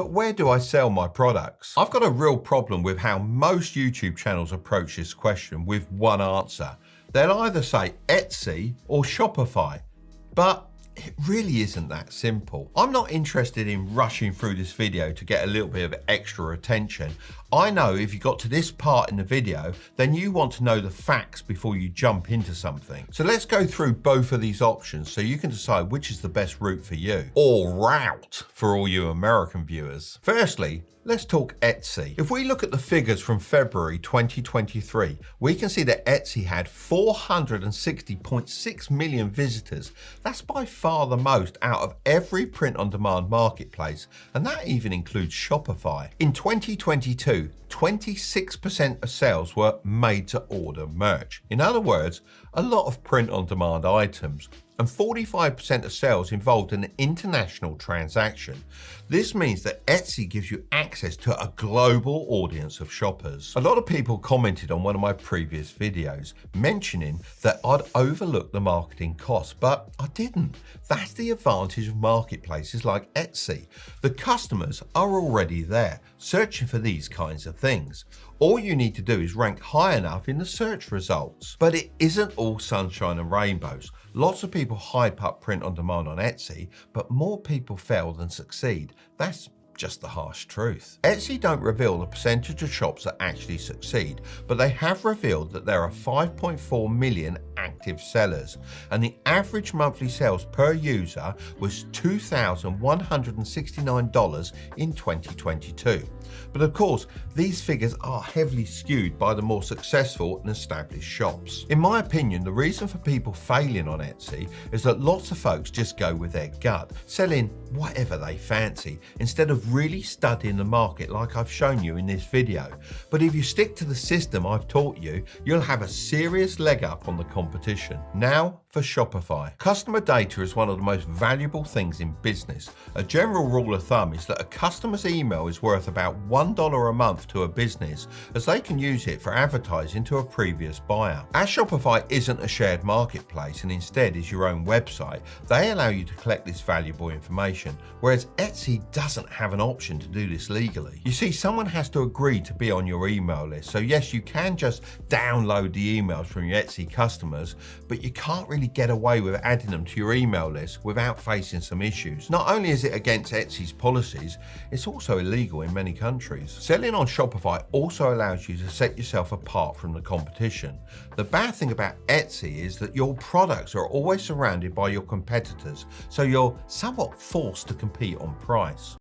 But where do I sell my products? I've got a real problem with how most YouTube channels approach this question with one answer. They'll either say Etsy or Shopify, but it really isn't that simple. I'm not interested in rushing through this video to get a little bit of extra attention. I know if you got to this part in the video, then you want to know the facts before you jump into something. So let's go through both of these options so you can decide which is the best route for you, or route for all you American viewers. Firstly, let's talk Etsy. If we look at the figures from February 2023, we can see that Etsy had 460.6 million visitors. That's by far the most out of every print-on-demand marketplace, and that even includes Shopify. In 2022, 26% of sales were made-to-order merch. In other words, a lot of print-on-demand items, and 45% of sales involved an international transaction. This means that Etsy gives you access to a global audience of shoppers. A lot of people commented on one of my previous videos mentioning that I'd overlooked the marketing costs, but I didn't. That's the advantage of marketplaces like Etsy. The customers are already there, searching for these kinds of things. All you need to do is rank high enough in the search results. But it isn't all sunshine and rainbows. Lots of people hype up print on demand on Etsy, but more people fail than succeed. That's just the harsh truth. Etsy don't reveal the percentage of shops that actually succeed, but they have revealed that there are 5.4 million active sellers, and the average monthly sales per user was $2,169 in 2022. But of course, these figures are heavily skewed by the more successful and established shops. In my opinion, the reason for people failing on Etsy is that lots of folks just go with their gut, selling whatever they fancy, instead of really studying the market like I've shown you in this video. But if you stick to the system I've taught you, you'll have a serious leg up on the competition. Now for Shopify. Customer data is one of the most valuable things in business. A general rule of thumb is that a customer's email is worth about $1 a month to a business, as they can use it for advertising to a previous buyer. As Shopify isn't a shared marketplace and instead is your own website, they allow you to collect this valuable information, whereas Etsy doesn't have an option to do this legally. You see, someone has to agree to be on your email list. So yes, you can just download the emails from your Etsy customers, but you can't really get away with adding them to your email list without facing some issues. Not only is it against Etsy's policies, it's also illegal in many countries. Selling on Shopify also allows you to set yourself apart from the competition. The bad thing about Etsy is that your products are always surrounded by your competitors, so you're somewhat forced to compete on price.